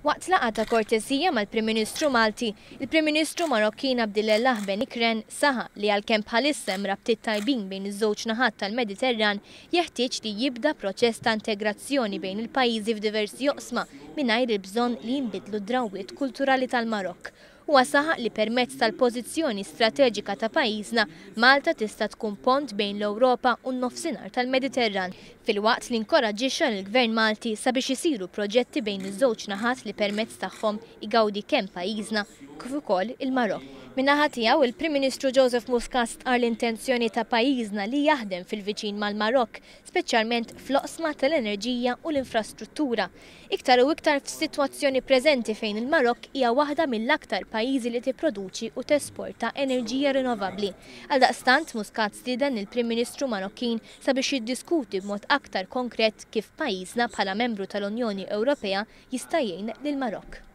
Waqt laqgħa ta' kortesija mal-Prim Ministru Malti, il-Prim Ministru Marokkin Abdelilah Benkirane sahaq li għalkemm bħalissa hemm rabtiet tajbin bejn iż-żewġ naħat tal-Mediterran jeħtieġ li jibda proċess ta' integrazzjoni bejn il-pajjiżi f'diversi oqsma mingħajr il-bżonn li jinbidlu d-drawwiet kulturali tal-Marokk. Huwa saħaq li permezz tal-pożizzjoni strateġika ta' pajjiżna Malta tista' tkun pont bejn l-Ewropa u n-nofsinhar tal-Mediterran, filwaqt li inkoraġġixxa lill-Gvern Malti sabiex isiru proġetti bejn iż-żewġ naħat li permezz tagħhom igawdi kemm pajjiżna kif ukoll il-Marokk. Min-naħa tiegħu il-Prim Ministru Joseph Muscat qal l-intenzjoni ta' pajjiżna li jaħdem fil-viċin mal-Marokk, speċjalment fl-oqsma tal-enerġija u l-infrastruttura. Iktar u iktar f'sitwazzjoni preżenti fejn il-Marokk hija waħda mill-aktar pajjiżi li tipproduċi u tesporta enerġija rinnovabbli. Għaldaqstant Muscat stieden il-Prim Ministru Marokkin sabiex jiddiskuti b'mod aktar konkret kif pajjiżna bħala membru tal-Unjoni Ewropeja jista' jgħin lill-Marokk.